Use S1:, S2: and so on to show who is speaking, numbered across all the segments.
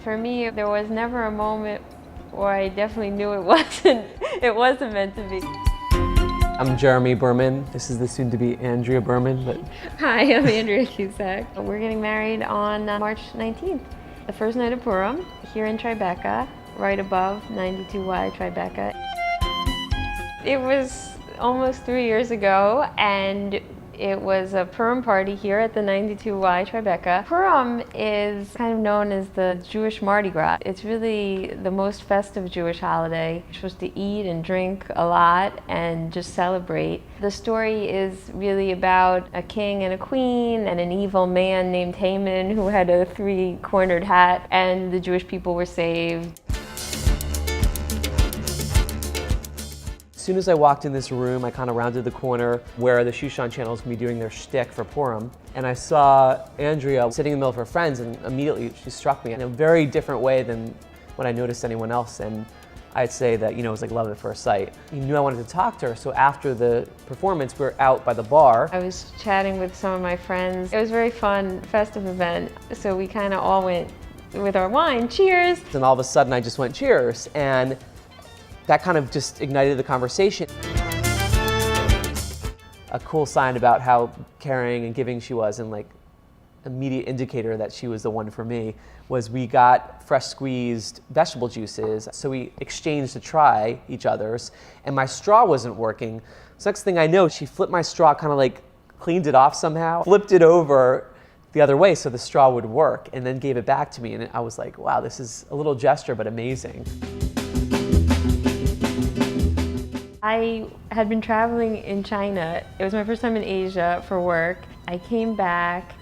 S1: For me, there was never a moment where I definitely knew it wasn't meant to be.
S2: I'm Jeremy Berman. This is the soon-to-be Andrea Berman. But
S1: Hi, I'm Andrea Cusack. We're getting married on March 19th. The first night of Purim, here in Tribeca, right above 92Y Tribeca. It was almost 3 years ago, and it was a Purim party here at the 92Y Tribeca. Purim is kind of known as the Jewish Mardi Gras. It's really the most festive Jewish holiday. You're supposed to eat and drink a lot and just celebrate. The story is really about a king and a queen and an evil man named Haman who had a three-cornered hat, and the Jewish people were saved.
S2: as soon as I walked in this room, I kind of rounded the corner where the Shushan channel is going to be doing their shtick for Purim. And I saw Andrea sitting in the middle of her friends, and immediately she struck me in a very different way than when I noticed anyone else. And I'd say that, it was like love at first sight. He knew I wanted to talk to her, so after the performance, we were out by the bar.
S1: I was chatting with some of my friends. It was a very fun, festive event, so we kind of all went with our wine, cheers.
S2: And all of a sudden, I just went, cheers, and that kind of just ignited the conversation. A cool sign about how caring and giving she was, and like immediate indicator that she was the one for me, was we got fresh squeezed vegetable juices. So we exchanged to try each other's, and my straw wasn't working. So next thing I know, she flipped my straw, kind of like cleaned it off somehow, flipped it over the other way so the straw would work, and then gave it back to me. And I was like, wow, this is a little gesture, but amazing.
S1: I had been traveling in China. It was my first time in Asia for work. I came back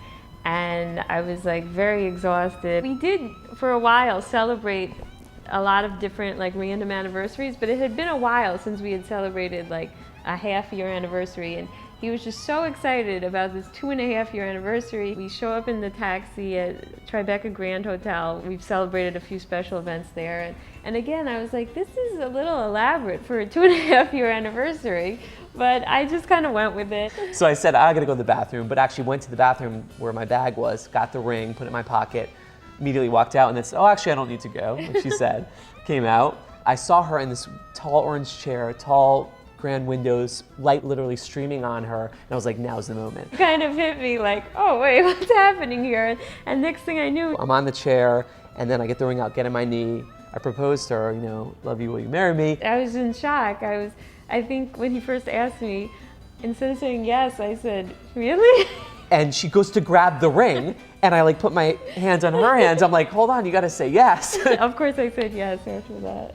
S1: and I was like very exhausted. We did for a while celebrate a lot of different like random anniversaries, but it had been a while since we had celebrated like a half-year anniversary, and he was just so excited about this 2.5-year anniversary. We show up in the taxi at Tribeca Grand Hotel. We've celebrated a few special events there. And again, I was like, this is a little elaborate for a 2.5-year anniversary, but I just kind of went with it.
S2: So I said, I gotta go to the bathroom, but actually went to the bathroom where my bag was, got the ring, put it in my pocket, immediately walked out, and then said, oh, actually, I don't need to go, like she said. Came out. I saw her in this tall orange chair, tall grand windows, light literally streaming on her, and I was like, now's the moment.
S1: It kind of hit me like, oh wait, what's happening here? And next thing I knew,
S2: I'm on the chair, and then I get the ring out, get on my knee. I proposed to her, love you, will you marry me?
S1: I was in shock. I think when he first asked me, instead of saying yes, I said, really?
S2: And she goes to grab the ring, and I like put my hands on her hands. I'm like, hold on, you gotta say yes.
S1: Of course I said yes after that.